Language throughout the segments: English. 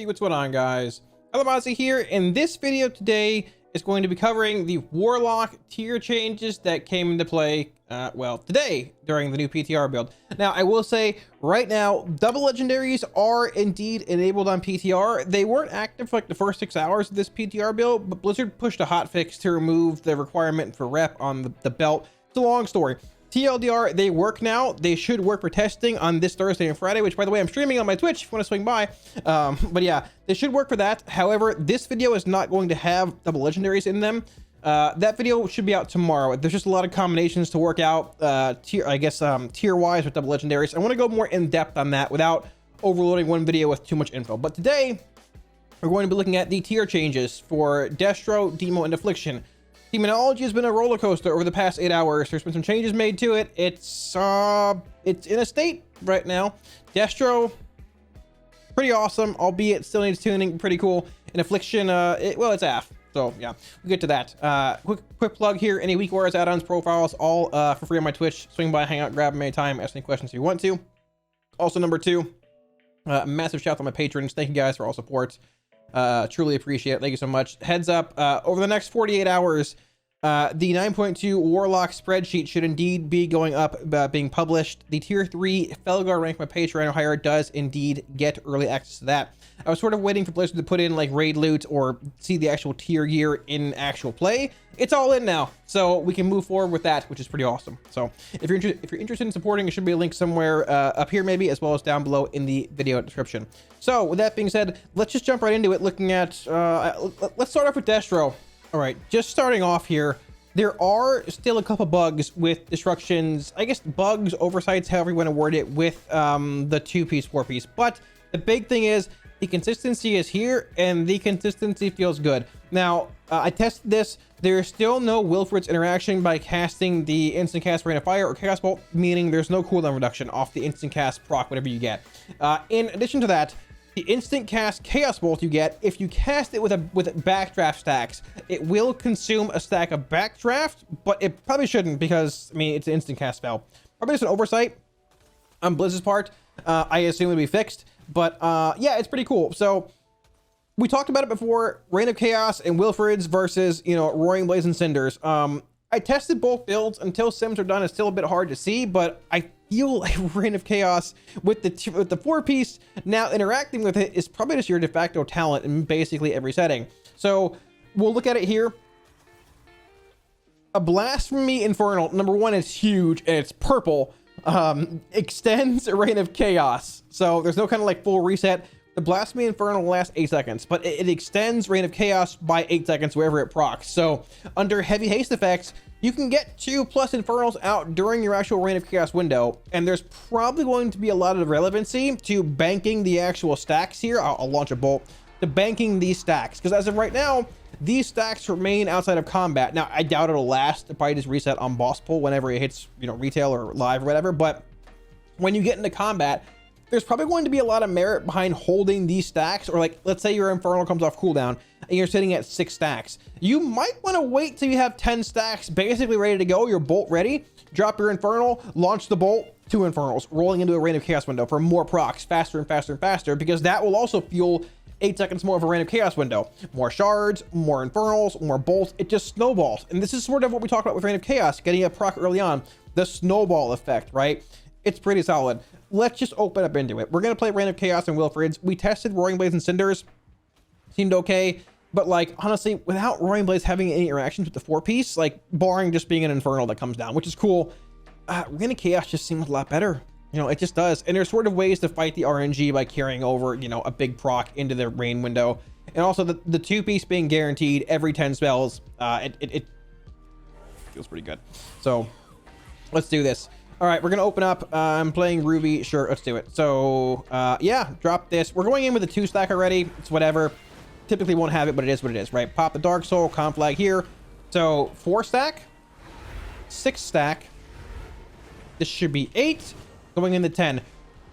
Hey, what's going on, guys? Kalamazi here, and this video today is going to be covering the Warlock tier changes that came into play, well, today during the new PTR build. Now, I will say right now, double legendaries are indeed enabled on PTR. They weren't active for like the first 6 hours of this PTR build, but Blizzard pushed a hotfix to remove the requirement for rep on the belt. It's a long story. TLDR, they work now. They should work for testing on this Thursday and Friday, which, by the way, I'm streaming on my Twitch if you want to swing by. But yeah, they should work for that. However, this video is not going to have double legendaries in them. That video should be out tomorrow. There's just a lot of combinations to work out, tier-wise with double legendaries. I want to go more in depth on that without overloading one video with too much info. But today, we're going to be looking at the tier changes for Destro, Demo, and Affliction. Demonology has been a roller coaster over the past 8 hours. There's been some changes made to it. It's in a state right now. Destro, pretty awesome, albeit still needs tuning. Pretty cool. And Affliction, it's AF. So yeah, we'll get to that. Quick plug here: any weak orders, add-ons, profiles, all for free on my Twitch. Swing by, hang out, grab them anytime, ask any questions if you want to. Also, number two, massive shout out to my patrons. Thank you guys for all support. Truly appreciate it. Thank you so much. Heads up, over the next 48 hours, the 9.2 Warlock spreadsheet should indeed be going up, being published. The tier 3 Felgar rank my Patreon higher does indeed get early access to that. I was sort of waiting for Blizzard to put in like raid loot or see the actual tier gear in actual play. It's all in now, so we can move forward with that, which is pretty awesome. So if you're interested in supporting, there should be a link somewhere up here maybe, as well as down below in the video description. So with that being said, let's just jump right into it, looking at let's start off with Destro. All right, just starting off here, there are still a couple bugs with destructions, I guess bugs, oversights, however you want to word it, with the 2-piece, 4-piece. But the big thing is the consistency is here, and the consistency feels good. Now, I tested this. There's still no Wilfred's interaction by casting the instant cast Rain of Fire or Chaos Bolt, meaning there's no cooldown reduction off the instant cast proc, whatever you get. In addition to that, the instant cast Chaos Bolt you get, if you cast it with backdraft stacks, it will consume a stack of backdraft, but it probably shouldn't because, I mean, it's an instant cast spell. Probably just an oversight on Blizzard's part. I assume it'll be fixed, but yeah, it's pretty cool. So we talked about it before, Reign of Chaos and Wilfred's versus, Roaring Blaze and Cinders. I tested both builds. Until sims are done, it's still a bit hard to see, but I feel like Reign of Chaos with the 4-piece now interacting with it is probably just your de facto talent in basically every setting. So we'll look at it here. A Blasphemy Infernal, number one, is huge and it's purple. Extends Reign of Chaos, so there's no kind of like full reset. The Blasphemy Infernal lasts 8 seconds, but it extends Reign of Chaos by 8 seconds wherever it procs. So under heavy haste effects, you can get 2+ Infernals out during your actual Reign of Chaos window, and there's probably going to be a lot of relevancy to banking the actual stacks here. I'll launch a bolt to banking these stacks, because as of right now, these stacks remain outside of combat. Now, I doubt it'll last. It'll probably just reset on boss pull whenever it hits, retail or live or whatever. But when you get into combat, there's probably going to be a lot of merit behind holding these stacks. Or like, let's say your Infernal comes off cooldown and you're sitting at 6 stacks. You might want to wait till you have 10 stacks basically ready to go. Your bolt ready, drop your Infernal, launch the bolt, 2 Infernals, rolling into a Reign of Chaos window for more procs, faster and faster and faster, because that will also fuel 8 seconds more of a Reign of Chaos window. More shards, more Infernals, more bolts. It just snowballs. And this is sort of what we talked about with Reign of Chaos, getting a proc early on. The snowball effect, right? It's pretty solid. Let's just open up into it. We're going to play Reign of Chaos and Wilfred's. We tested Roaring Blaze and Cinders. Seemed okay. But like, honestly, without Roaring Blaze having any interactions with the 4-piece, like barring just being an Infernal that comes down, which is cool, Reign of Chaos just seems a lot better. It just does. And there's sort of ways to fight the RNG by carrying over, a big proc into the Reign window. And also the 2-piece being guaranteed every 10 spells. It feels pretty good. So let's do this. All right, we're going to open up. I'm playing Ruby. Sure, let's do it. So yeah, drop this. We're going in with a 2-stack already. It's whatever. Typically won't have it, but it is what it is, right? Pop the Dark Soul, Conflag here. So 4-stack, 6-stack. This should be 8. Going into 10.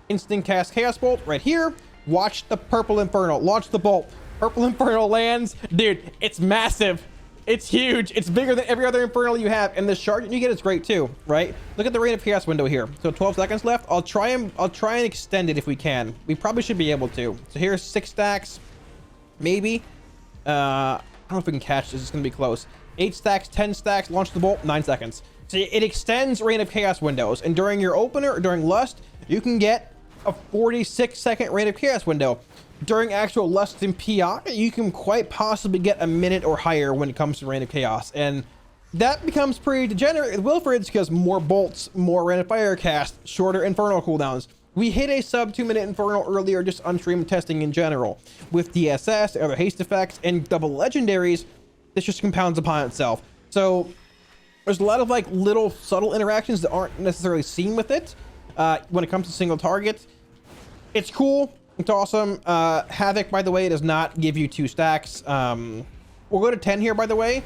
Instant cast Chaos Bolt right here. Watch the purple Infernal. Launch the bolt. Purple Infernal lands. Dude, it's massive. It's huge. It's bigger than every other Infernal you have, and the shard you get is great too, right? Look at the Reign of Chaos window here. So 12 seconds left. I'll try and extend it if we can. We probably should be able to. So here's 6 stacks, maybe. I don't know if we can catch this. It's gonna be close. 8 stacks, 10 stacks. Launch the bolt. 9 seconds. So it extends Reign of Chaos windows, and during your opener or during Lust, you can get a 46-second Reign of Chaos window. During actual Lust and PI, you can quite possibly get a minute or higher when it comes to Reign of Chaos. And that becomes pretty degenerate with Wilfred's because more bolts, more Reign of Fire cast, shorter Infernal cooldowns. We hit a sub 2-minute Infernal earlier just on stream testing in general. With DSS, other haste effects, and double legendaries, this just compounds upon itself. So there's a lot of like little subtle interactions that aren't necessarily seen with it when it comes to single targets. It's cool. It's awesome. Havoc, by the way, does not give you 2 stacks. We'll go to 10 here, by the way.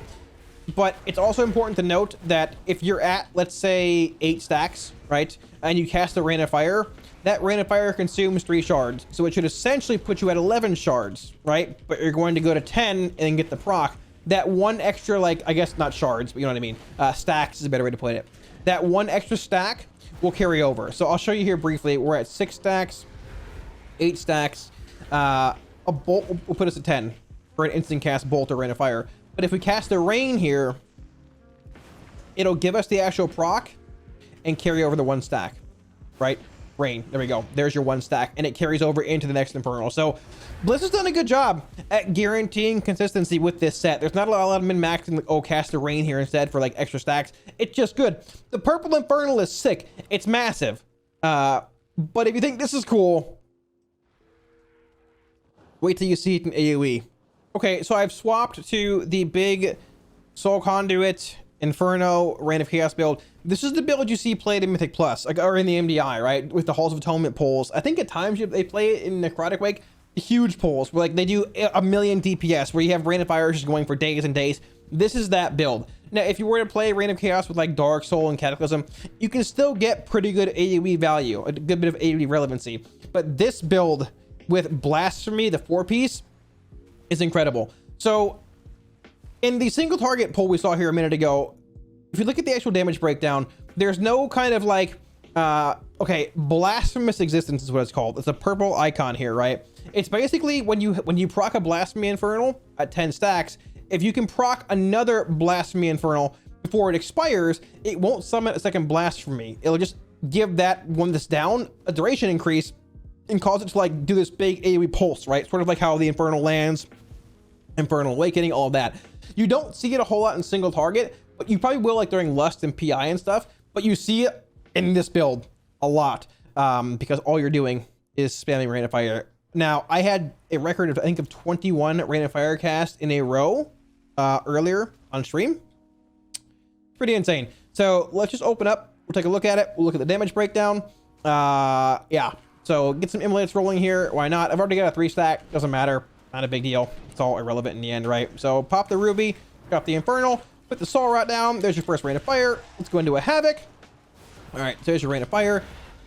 But it's also important to note that if you're at, let's say, 8 stacks, right, and you cast a Rain of Fire, that Rain of Fire consumes 3 shards. So it should essentially put you at 11 shards, right? But you're going to go to 10 and get the proc. That one extra, like, I guess not shards, but you know what I memean. Stacks is a better way to put it. That one extra stack will carry over. So I'll show you here briefly. We're at 6 stacks. 8 stacks. A bolt will put us at 10 for an instant cast bolt or Rain of Fire. But if we cast a Rain here, it'll give us the actual proc and carry over the 1 stack, right? Rain. There we go. There's your 1 stack, and it carries over into the next Infernal. So Blizz has done a good job at guaranteeing consistency with this set. There's not a lot of min-maxing, like, oh, cast a Rain here instead for like extra stacks. It's just good. The purple Infernal is sick. It's massive. But if you think this is cool, wait till you see it in AOE. Okay, so I've swapped to the big Soul Conduit Inferno Reign of Chaos build. This is the build you see played in Mythic Plus, like, or in the MDI, right? With the Halls of Atonement pulls. I think at times they play it in Necrotic Wake. Huge pulls, where like they do a million DPS, where you have Rain of Fire just going for days and days. This is that build. Now, if you were to play Reign of Chaos with like Dark Soul and Cataclysm, you can still get pretty good AoE value, a good bit of AoE relevancy. But this build with Blasphemy, the 4-piece, is incredible. So in the single target pull we saw here a minute ago, if you look at the actual damage breakdown, there's no kind of like, okay, Blasphemous Existence is what it's called. It's a purple icon here, right? It's basically when you proc a Blasphemy Infernal at 10 stacks, if you can proc another Blasphemy Infernal before it expires, it won't summon a second Blasphemy. It'll just give that one that's down a duration increase and cause it to like do this big AoE pulse, right? Sort of like how the Infernal lands, Infernal Awakening, all of that. You don't see it a whole lot in single target, but you probably will like during Lust and PI and stuff, but you see it in this build a lot because all you're doing is spamming Rain of Fire. Now, I had a record of, I think, of 21 Rain of Fire cast in a row earlier on stream. Pretty insane. So let's just open up. We'll take a look at it. We'll look at the damage breakdown. Yeah. So get some immolates rolling here. Why not? I've already got a 3 stack. Doesn't matter. Not a big deal. It's all irrelevant in the end, right? So pop the Ruby. Got the Infernal. Put the Soul Rot down. There's your first Rain of Fire. Let's go into a Havoc. All right. So there's your Rain of Fire.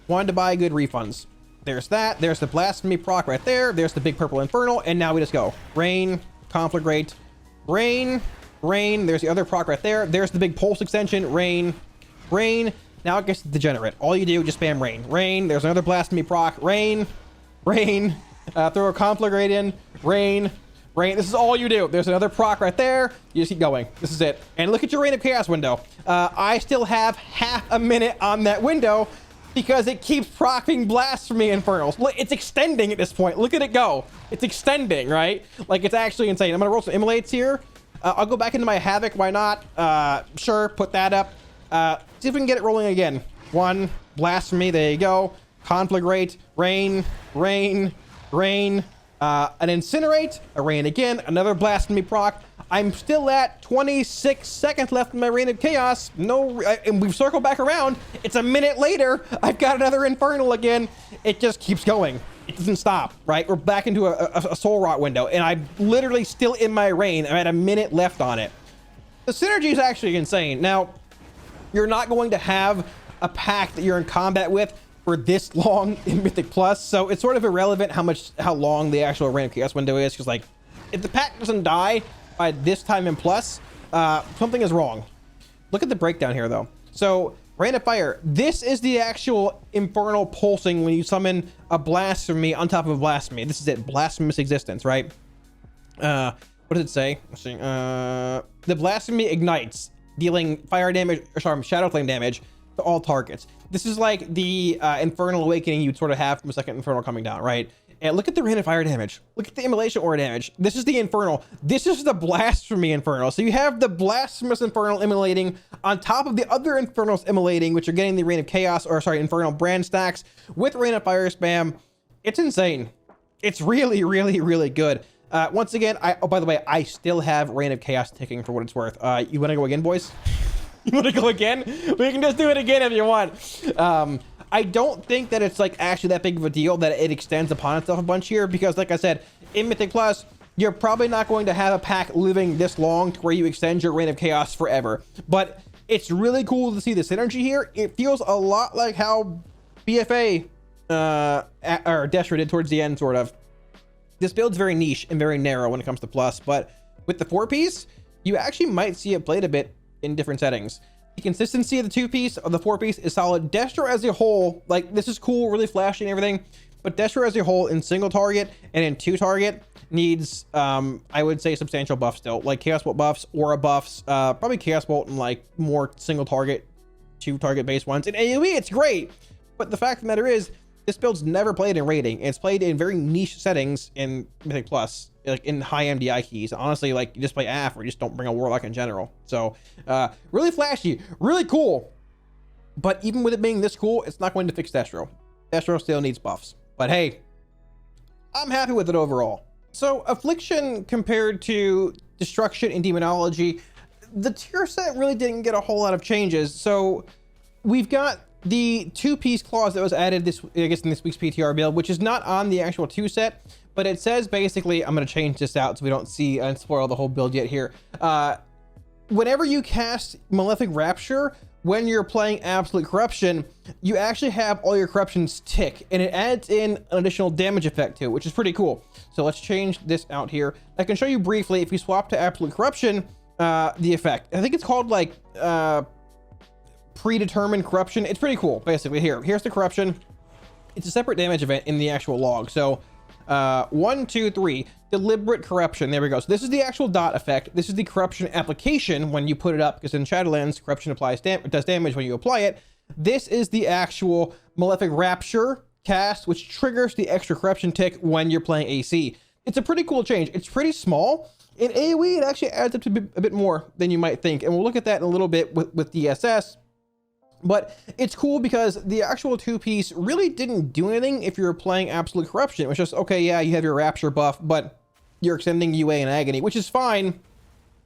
Wanted to buy good refunds. There's that. There's the Blasphemy proc right there. There's the big purple Infernal. And now we just go. Rain. Conflagrate. Rain. Rain. There's the other proc right there. There's the big Pulse extension. Rain. Rain. Now it gets degenerate. All you do, just spam Rain. Rain. There's another Blasphemy proc. Rain. Rain. Throw a Conflagrate in. Rain. Rain. This is all you do. There's another proc right there. You just keep going. This is it. And look at your Reign of Chaos window. I still have half a minute on that window because it keeps proccing Blasphemy Infernals. Look, it's extending at this point. Look at it go. It's extending, right? Like, it's actually insane. I'm going to roll some immolates here. I'll go back into my Havoc. Why not? Sure. Put that up. See if we can get it rolling again. 1. Blasphemy. There you go. Conflagrate. Rain. Rain. Rain. An Incinerate. A Rain again. Another Blasphemy proc. I'm still at 26 seconds left in my Reign of Chaos. No, and we've circled back around. It's a minute later. I've got another Infernal again. It just keeps going. It doesn't stop, right? We're back into a Soul Rot window, and I'm literally still in my Reign. I'm at a minute left on it. The synergy is actually insane. Now, you're not going to have a pack that you're in combat with for this long in Mythic Plus, so it's sort of irrelevant how long the actual Reign of Chaos window is, because like, if the pack doesn't die by this time in Plus, something is wrong. Look at the breakdown here, though. So, Rain of Fire. This is the actual Infernal pulsing when you summon a Blasphemy on top of a Blasphemy. This is it. Blasphemous Existence, right? What does it say? Let's see. The Blasphemy ignites, dealing fire damage, or sorry, Shadow Flame damage to all targets. This is like the Infernal Awakening you'd sort of have from a second Infernal coming down, right? And look at the Rain of Fire damage. Look at the Immolation Aura damage. This is the Infernal. This is the Blasphemy Infernal. So you have the Blasphemous Infernal immolating on top of the other Infernals immolating, which are getting the Rain of Chaos, or sorry, Infernal brand stacks with Rain of Fire spam. It's insane. It's really, really, really good. Once again, oh, by the way, I still have Rain of Chaos ticking for what it's worth. You want to go again, boys? You want to go again? We can just do it again if you want. I don't think that it's like actually that big of a deal that it extends upon itself a bunch here, because like I said, in Mythic Plus, you're probably not going to have a pack living this long to where you extend your Reign of Chaos forever. But it's really cool to see the synergy here. It feels a lot like how BFA or Destro did towards the end, sort of. This build's very niche and very narrow when it comes to Plus, but with the 4-piece, you actually might see it played a bit in different settings. The consistency of the 2-piece of the 4-piece is solid. Destro as a whole, like, this is cool, really flashy and everything, but Destro as a whole in single target and in 2 target needs, I would say, substantial buffs still, like Chaos Bolt buffs, Aura buffs, probably Chaos Bolt and like more single target, 2 target based ones. In AOE, it's great, but the fact of the matter is, this build's never played in raiding. It's played in very niche settings in Mythic Plus, like in high MDI keys. Honestly, like you just play AF or you just don't bring a Warlock in general. So really flashy, really cool. But even with it being this cool, it's not going to fix Destro. Destro still needs buffs. But hey, I'm happy with it overall. So Affliction compared to Destruction and Demonology, the tier set really didn't get a whole lot of changes. So we've got the 2-piece clause that was added this, I guess, in this week's PTR build, which is not on the actual 2 set, but it says basically, I'm going to change this out so we don't see and spoil the whole build yet here. Whenever you cast Malefic Rapture, when you're playing Absolute Corruption, you actually have all your corruptions tick, and it adds in an additional damage effect to it, which is pretty cool. So let's change this out here. I can show you briefly, if you swap to Absolute Corruption, the effect. I think it's called like predetermined corruption. It's pretty cool. Basically, here's the corruption. It's a separate damage event in the actual log. So 1, 2, 3 deliberate corruption. There we go. So this is the actual dot effect. This is the corruption application when you put it up, because in Shadowlands corruption does damage when you apply it. This is the actual Malefic Rapture cast, which triggers the extra corruption tick when you're playing AC. It's a pretty cool change. It's pretty small. In AOE, it actually adds up to a bit more than you might think, and we'll look at that in a little bit with DSS. But it's cool because the actual 2-piece really didn't do anything if you were playing Absolute Corruption. It was just, okay, yeah, you have your Rapture buff, but you're extending UA and Agony, which is fine.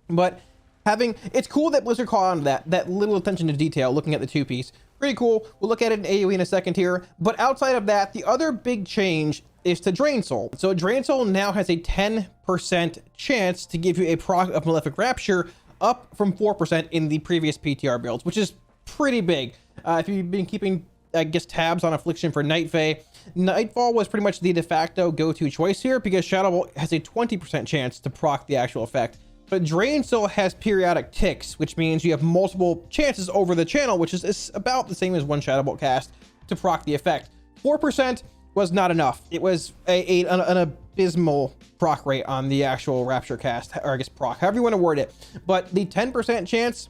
But it's cool that Blizzard caught on that little attention to detail, looking at the 2-piece. Pretty cool. We'll look at it in AOE in a second here. But outside of that, the other big change is to Drain Soul. So Drain Soul now has a 10% chance to give you a proc of Malefic Rapture, up from 4% in the previous PTR builds, which is pretty big. If you've been keeping, I guess, tabs on Affliction for Night Fae, Nightfall was pretty much the de facto go-to choice here, because Shadow Bolt has a 20% chance to proc the actual effect. But Drain Soul has periodic ticks, which means you have multiple chances over the channel, which is about the same as one Shadow Bolt cast, to proc the effect. 4% was not enough. It was an abysmal proc rate on the actual Rapture cast, or I guess proc, however you want to word it. But the 10% chance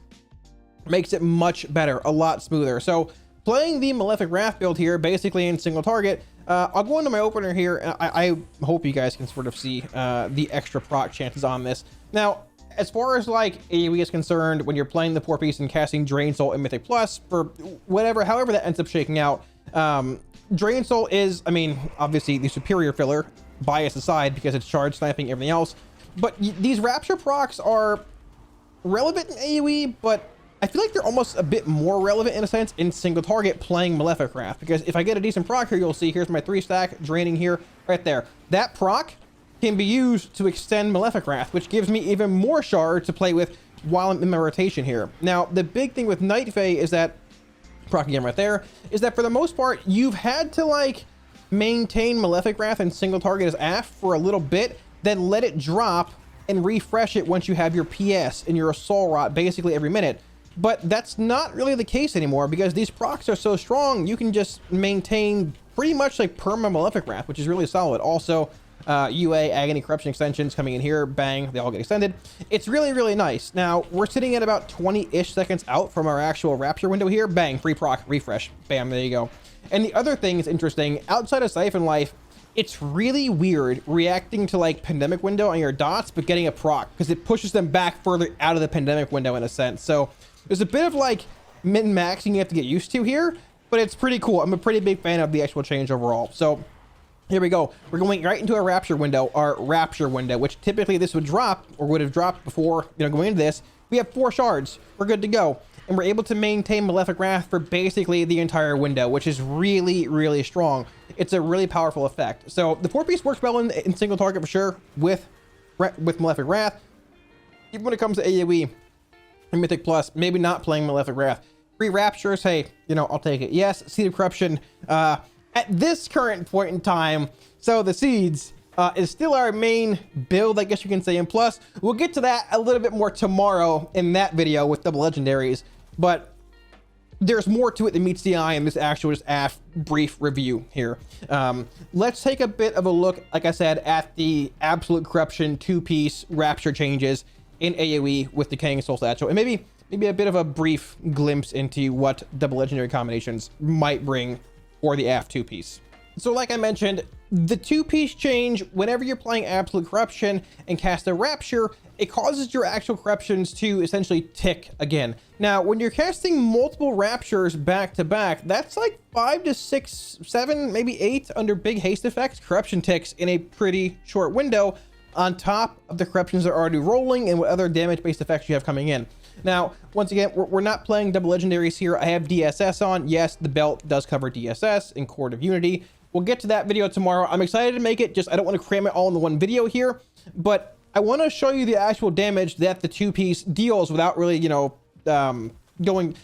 makes it much better, a lot smoother. So playing the Malefic Wrath build here, basically in single target, I'll go into my opener here, and I hope you guys can sort of see the extra proc chances on this. Now, as far as like AoE is concerned, when you're playing the 4-piece and casting Drain Soul in Mythic Plus, for however that ends up shaking out, Drain Soul is, I mean, obviously the superior filler, bias aside, because it's charge sniping, everything else. But these Rapture procs are relevant in AoE, but I feel like they're almost a bit more relevant in a sense in single target playing Malefic Wrath, because if I get a decent proc here, you'll see here's my 3-stack draining here, right there. That proc can be used to extend Malefic Wrath, which gives me even more shards to play with while I'm in my rotation here. Now, the big thing with Night Fae is that, proc again right there, is that for the most part, you've had to like maintain Malefic Wrath and single target as AF for a little bit, then let it drop and refresh it once you have your PS and your Soul Rot basically every minute. But that's not really the case anymore, because these procs are so strong, you can just maintain pretty much like perma Malefic Wrath, which is really solid. Also, UA, Agony, Corruption extensions coming in here, bang, they all get extended. It's really, really nice. Now, we're sitting at about 20-ish seconds out from our actual Rapture window here. Bang, free proc, refresh, bam, there you go. And the other thing is interesting, outside of Siphon Life, it's really weird reacting to like Pandemic window on your dots, but getting a proc, because it pushes them back further out of the Pandemic window in a sense. So there's a bit of like min-maxing you have to get used to here, but it's pretty cool. I'm a pretty big fan of the actual change overall. So here we go. We're going right into our Rapture window, which typically this would drop, or would have dropped before, going into this. We have 4 shards. We're good to go. And we're able to maintain Malefic Wrath for basically the entire window, which is really, really strong. It's a really powerful effect. So the 4-piece works well in single target for sure with Malefic Wrath. Even when it comes to AOE and Mythic Plus, maybe not playing Malefic Wrath. Free Raptures, hey, I'll take it. Yes, Seed of Corruption, at this current point in time, so the Seeds is still our main build, I guess you can say, and plus, we'll get to that a little bit more tomorrow in that video with double legendaries, but there's more to it than meets the eye in this actual just brief review here. Let's take a bit of a look, like I said, at the Absolute Corruption 2-piece Rapture changes in AOE with Decaying Soul Satchel, and maybe a bit of a brief glimpse into what double legendary combinations might bring for the AF 2-piece. So like I mentioned, the 2-piece change, whenever you're playing Absolute Corruption and cast a Rapture, it causes your actual corruptions to essentially tick again. Now, when you're casting multiple Raptures back to back, that's like 5 to 6, 7, maybe 8 under big haste effects corruption ticks in a pretty short window, on top of the corruptions that are already rolling and what other damage-based effects you have coming in. Now, once again, we're not playing double legendaries here. I have DSS on. Yes, the belt does cover DSS in Court of Unity. We'll get to that video tomorrow. I'm excited to make it, just I don't want to cram it all in the one video here, but I want to show you the actual damage that the 2-piece deals without really, going,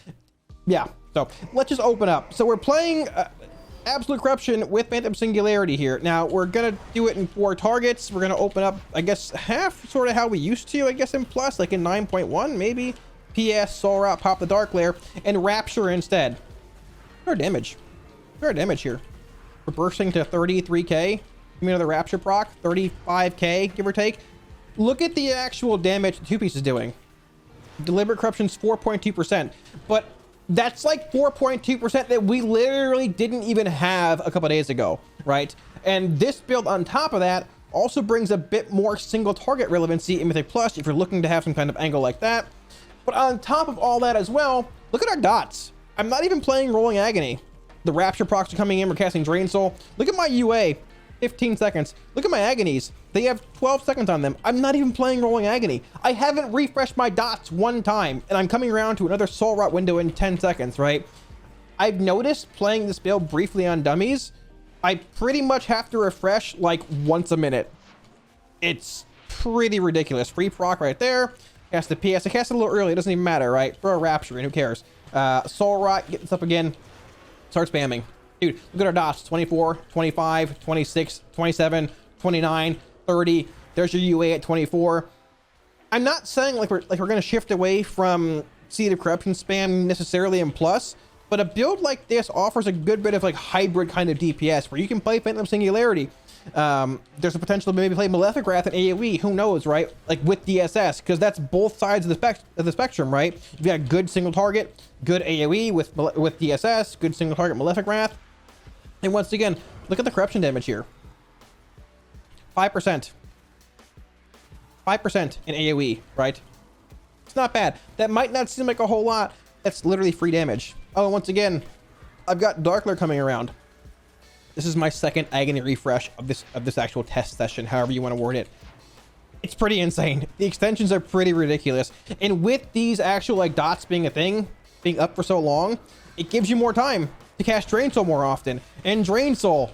yeah. So let's just open up. So we're playing Absolute Corruption with Phantom Singularity here. Now, we're going to do it in 4 targets. We're going to open up, I guess, half sort of how we used to, I guess, in Plus, like in 9.1, maybe. PS, Soul Rot, pop the Dark Lair, and Rapture instead. Our damage. Our damage here. We're bursting to 33k. Give me another Rapture proc. 35k, give or take. Look at the actual damage the 2-piece is doing. Deliberate Corruption's 4.2%. But that's like 4.2% that we literally didn't even have a couple days ago, right? And this build on top of that also brings a bit more single target relevancy in Mythic Plus if you're looking to have some kind of angle like that. But on top of all that as well, look at our dots. I'm not even playing Rolling Agony. The Rapture procs are coming in, we're casting Drain Soul. Look at my UA, 15 seconds. Look at my Agonies, they have 12 seconds on them. I'm not even playing Rolling Agony. I haven't refreshed my dots one time, and I'm coming around to another Soul Rot window in 10 seconds, right? I've noticed playing this build briefly on dummies, I pretty much have to refresh like once a minute. It's pretty ridiculous. Free proc right there. Cast the PS. I cast it a little early, it doesn't even matter, right? Throw a Rapture in, who cares? Soul Rot, get this up again. Start spamming. Dude, look at our dots. 24, 25, 26, 27, 29, 30. There's your UA at 24. I'm not saying like we're gonna shift away from Seed of Corruption spam necessarily in Plus, but a build like this offers a good bit of like hybrid kind of DPS where you can play Phantom Singularity. There's a potential to maybe play Malefic Wrath and AOE, who knows, right? Like with DSS, because that's both sides of the spectrum, right? You've got good single target, good AOE with DSS, good single target Malefic Wrath. And once again, look at the corruption damage here. 5%. 5% in AOE, right? It's not bad. That might not seem like a whole lot. That's literally free damage. Oh, and once again, I've got Darkler coming around. This is my second Agony refresh of this actual test session, however you want to word it. It's pretty insane. The extensions are pretty ridiculous. And with these actual like dots being a thing, being up for so long, it gives you more time to cast Drain Soul more often. And Drain Soul,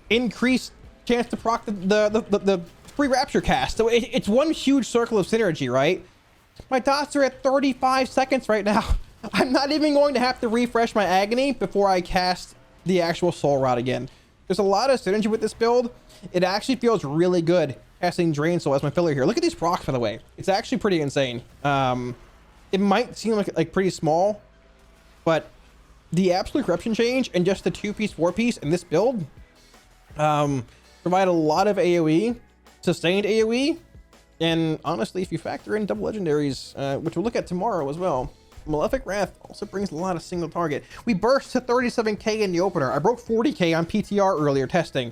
increased chance to proc the free Rapture cast. So it's one huge circle of synergy, right? My dots are at 35 seconds right now. I'm not even going to have to refresh my Agony before I cast the actual Soul Rot again. There's a lot of synergy with this build. It actually feels really good casting Drain Soul as my filler here. Look at these procs, by the way. It's actually pretty insane. It might seem like pretty small, but the absolute corruption change and just the 2-piece 4-piece in this build provide a lot of AOE, sustained AOE, and honestly, if you factor in double legendaries, which we'll look at tomorrow as well, Malefic Wrath also brings a lot of single target. We burst to 37k in the opener. I broke 40k on PTR earlier testing.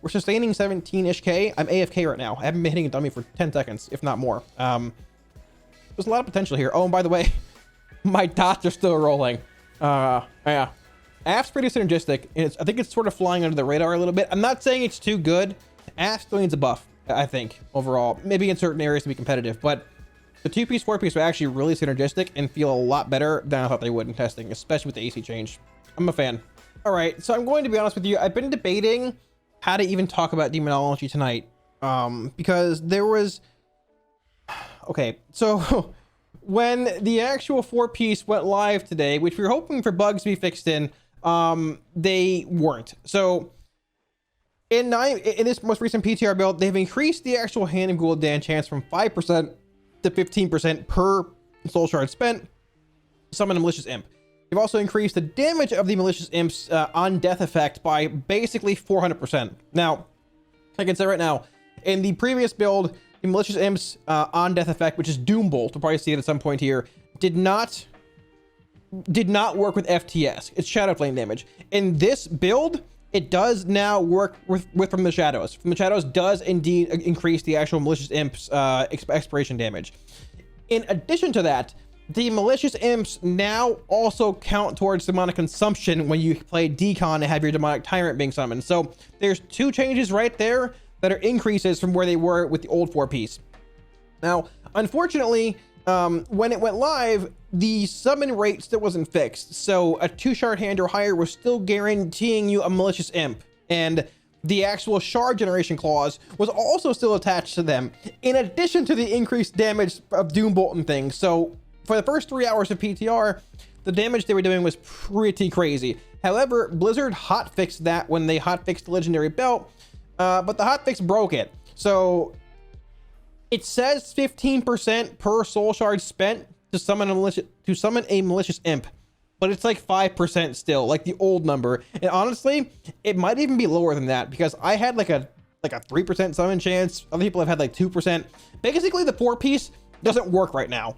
We're sustaining 17-ish k. I'm AFK right now. I haven't been hitting a dummy for 10 seconds, if not more. There's a lot of potential here. Oh, and by the way, my dots are still rolling. Yeah. AF's pretty synergistic, and I think it's sort of flying under the radar a little bit. I'm not saying it's too good. AF still needs a buff, I think, overall. Maybe in certain areas to be competitive, but the 2-piece, 4-piece are actually really synergistic and feel a lot better than I thought they would in testing, especially with the AC change. I'm a fan. All right, so I'm going to be honest with you. I've been debating how to even talk about Demonology tonight, because there was... Okay, so when the actual 4-piece went live today, which we were hoping for bugs to be fixed in, they weren't. So in this most recent PTR build, they've increased the actual hand and Gul'dan chance from 5% to 15% per soul shard spent to summon a malicious imp. They've also increased the damage of the malicious imps on death effect by basically 400%. Now, I can say right now, in the previous build, the malicious imps on death effect, which is Doom Bolt, we'll probably see it at some point here, did not work with FTS. It's Shadow Flame damage. In this build, it does now work with From the Shadows. From the Shadows does indeed increase the actual malicious imps expiration damage. In addition to that, the malicious imps now also count towards demonic consumption when you play Decon and have your demonic tyrant being summoned. So there's 2 changes right there that are increases from where they were with the old 4-piece. Now, unfortunately, when it went live, the summon rate still wasn't fixed. So a 2-shard hand or higher was still guaranteeing you a malicious imp. And the actual shard generation clause was also still attached to them, in addition to the increased damage of Doom Bolt and things. So for the first 3 hours of PTR, the damage they were doing was pretty crazy. However, Blizzard hotfixed that when they hotfixed the Legendary Belt, but the hotfix broke it. So it says 15% per soul shard spent to summon a malicious imp, but it's like 5% still, like the old number. And honestly, it might even be lower than that, because I had like a 3% summon chance. Other people have had like 2%. Basically, the 4-piece doesn't work right now.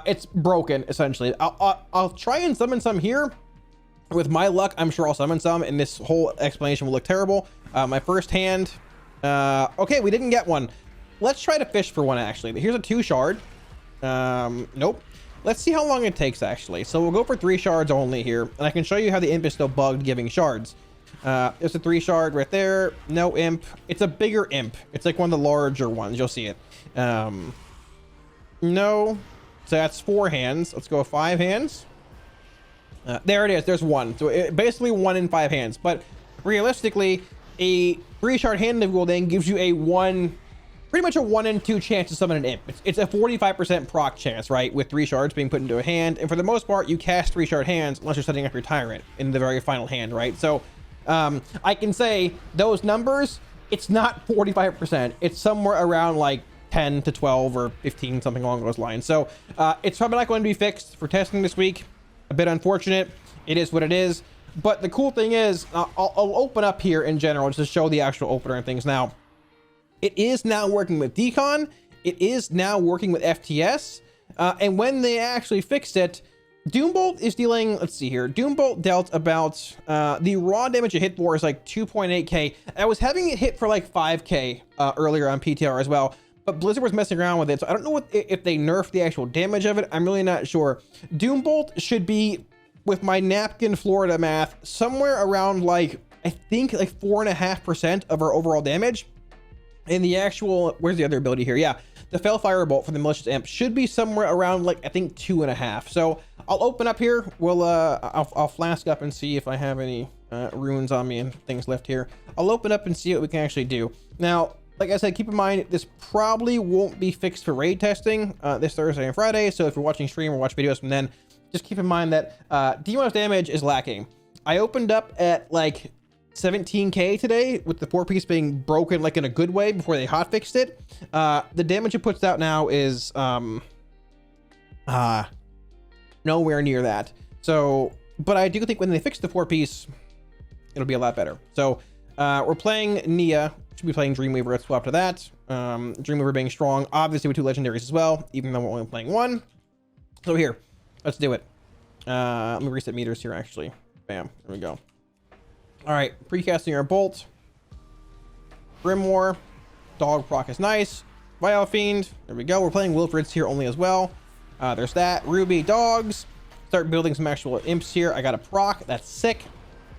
It's broken essentially. I'll try and summon some here. With my luck, I'm sure I'll summon some, and this whole explanation will look terrible. My first hand. Okay, we didn't get one. Let's try to fish for one, actually. Here's a 2-shard. Nope. Let's see how long it takes, actually. So we'll go for 3 shards only here, and I can show you how the imp is still bugged giving shards. There's a 3-shard right there. No imp. It's a bigger imp. It's like one of the larger ones. You'll see it. No. So that's 4 hands. Let's go 5 hands. There it is. There's 1. So basically 1 in 5 hands. But realistically, a 3-shard hand of Gul'dan gives you pretty much a 1 in 2 chance to summon an imp. It's a 45% proc chance, right? With 3 shards being put into a hand. And for the most part, you cast 3-shard hands unless you're setting up your tyrant in the very final hand, right? So I can say those numbers, it's not 45%. It's somewhere around like 10 to 12 or 15, something along those lines. So it's probably not going to be fixed for testing this week. A bit unfortunate. It is what it is. But the cool thing is, I'll open up here in general just to show the actual opener and things now. It is now working with Decon. It is now working with FTS. And when they actually fixed it, Doombolt is dealing, let's see here. Doombolt dealt about, the raw damage it hit for is like 2.8k. I was having it hit for like 5k earlier on PTR as well. But Blizzard was messing around with it. So I don't know if they nerfed the actual damage of it. I'm really not sure. Doombolt should be, with my napkin Florida math, somewhere around like, I think like 4.5% of our overall damage. And the actual, where's the other ability here? Yeah, the Fell Firebolt for the Malicious Imp should be somewhere around like, I think 2.5. So I'll open up here. We'll, I'll flask up and see if I have any runes on me and things left here. I'll open up and see what we can actually do. Now, like I said, keep in mind, this probably won't be fixed for raid testing this Thursday and Friday. So if you're watching stream or watch videos from then, just keep in mind that D1's damage is lacking. I opened up at like 17k today, with the 4-piece being broken like in a good way before they hot fixed it. The damage it puts out now is nowhere near that. So, but I do think when they fix the 4-piece, it'll be a lot better. So we're playing Nia. Should be playing Dreamweaver at swap to that. Dreamweaver being strong, obviously with 2 legendaries as well, even though we're only playing 1. So here, let's do it. Let me reset meters here actually. Bam, there we go. All right, precasting our bolt. Grimoire, dog proc is nice. Vile Fiend, there we go. We're playing Wilfred's here only as well. There's that. Ruby dogs. Start building some actual imps here. I got a proc, that's sick.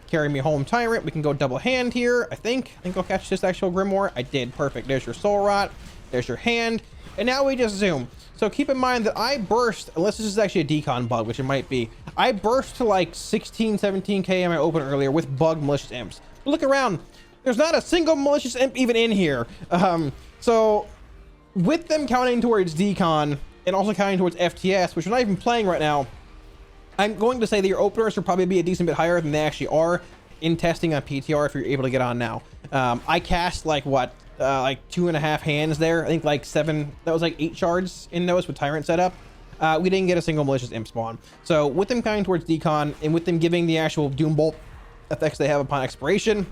Carry me home Tyrant. We can go double hand here. I think I'll catch this actual Grimoire. I did, perfect. There's your Soul Rot. There's your hand. And now we just zoom. So keep in mind that I burst, unless this is actually a decon bug, which it might be. I burst to like 16, 17k in my open earlier with bug malicious imps. But look around. There's not a single malicious imp even in here. So with them counting towards decon and also counting towards FTS, which we're not even playing right now, I'm going to say that your openers will probably be a decent bit higher than they actually are in testing on PTR if you're able to get on now. I cast like what? Like 2.5 hands there. I think like 7, that was like 8 shards in those with Tyrant setup. We didn't get a single malicious imp spawn. So with them counting towards decon and with them giving the actual Doom Bolt effects they have upon expiration,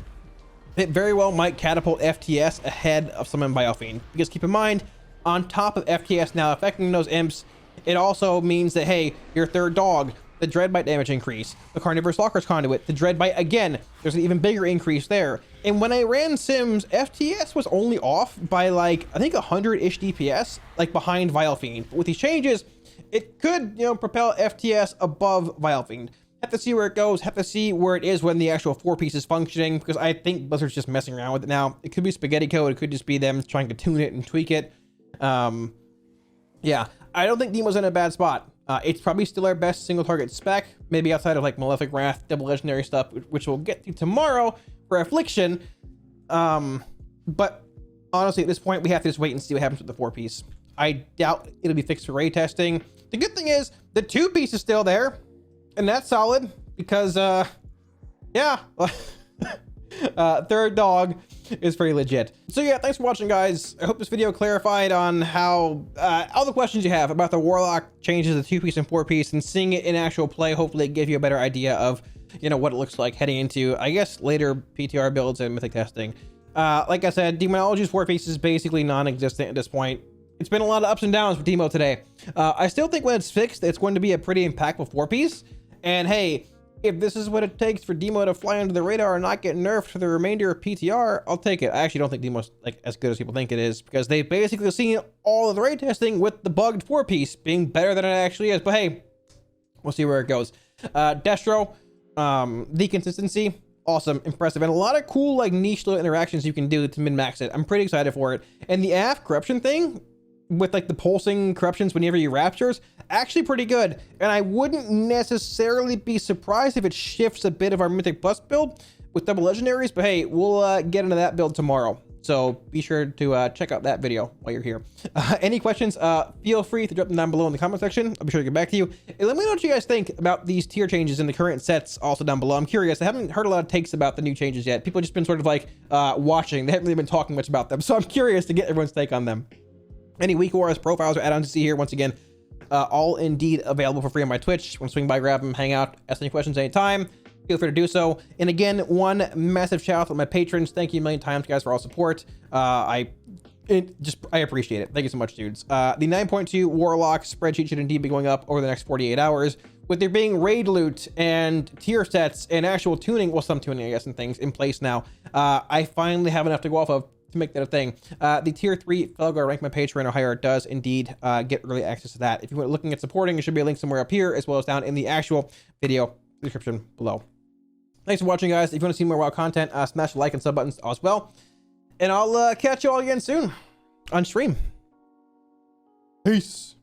it very well might catapult FTS ahead of Summon Vile Fiend. Because keep in mind, on top of FTS now affecting those imps, it also means that, hey, your third dog, the Dreadbite damage increase, the Carnivorous Stalker's Conduit, the Dreadbite again, there's an even bigger increase there. And when I ran Sims, FTS was only off by like, I think 100-ish DPS, like behind Vile Fiend. But with these changes, it could, you know, propel FTS above Vile Fiend. Have to see where it goes, have to see where it is when the actual 4-piece is functioning, because I think Blizzard's just messing around with it now. It could be spaghetti code, it could just be them trying to tune it and tweak it. Yeah, I don't think Demo's in a bad spot. It's probably still our best single target spec, maybe outside of like Malefic Wrath, double legendary stuff, which we'll get to tomorrow for Affliction. But honestly, at this point, we have to just wait and see what happens with the 4-piece. I doubt it'll be fixed for raid testing. The good thing is the 2-piece is still there, and that's solid because, yeah, third dog is pretty legit. So yeah, thanks for watching, guys. I hope this video clarified on how all the questions you have about the Warlock changes, the 2-piece and 4-piece, and seeing it in actual play. Hopefully it gave you a better idea of, you know, what it looks like heading into, I guess, later PTR builds and mythic testing. Like I said, Demonology's 4-piece is basically non-existent at this point. It's been a lot of ups and downs with Demo today. I still think when it's fixed, it's going to be a pretty impactful 4-piece. And hey, if this is what it takes for Demo to fly under the radar and not get nerfed for the remainder of PTR, I'll take it. I actually don't think Demo's like as good as people think it is, because they've basically seen all of the raid testing with the bugged 4-piece being better than it actually is. But hey, we'll see where it goes. Destro, the consistency, awesome, impressive, and a lot of cool like niche little interactions you can do to min-max it. I'm pretty excited for it. And the AF corruption thing with like the pulsing corruptions whenever you raptures, actually pretty good. And I wouldn't necessarily be surprised if it shifts a bit of our Mythic Plus build with double legendaries, but hey, we'll get into that build tomorrow. So be sure to check out that video while you're here. Any questions, feel free to drop them down below in the comment section. I'll be sure to get back to you. And let me know what you guys think about these tier changes in the current sets also down below. I'm curious. I haven't heard a lot of takes about the new changes yet. People have just been sort of like watching. They haven't really been talking much about them. So I'm curious to get everyone's take on them. Any week wars, profiles, or add-ons to see here, once again, all indeed available for free on my Twitch. Want to swing by, grab them, hang out, ask any questions anytime, feel free to do so. And again, one massive shout out to my patrons. Thank you a million times, guys, for all support. I appreciate it. Thank you so much, dudes. The 9.2 Warlock spreadsheet should indeed be going up over the next 48 hours. With there being raid loot and tier sets and actual tuning, well, some tuning, I guess, and things in place now, I finally have enough to go off of to make that a thing. The tier 3 Felgar rank my Patreon or higher does indeed get early access to that. If you were looking at supporting, there should be a link somewhere up here, as well as down in the actual video description below. Thanks for watching, guys. If you want to see more WoW content, smash the like and sub buttons as well. And I'll catch you all again soon on stream. Peace.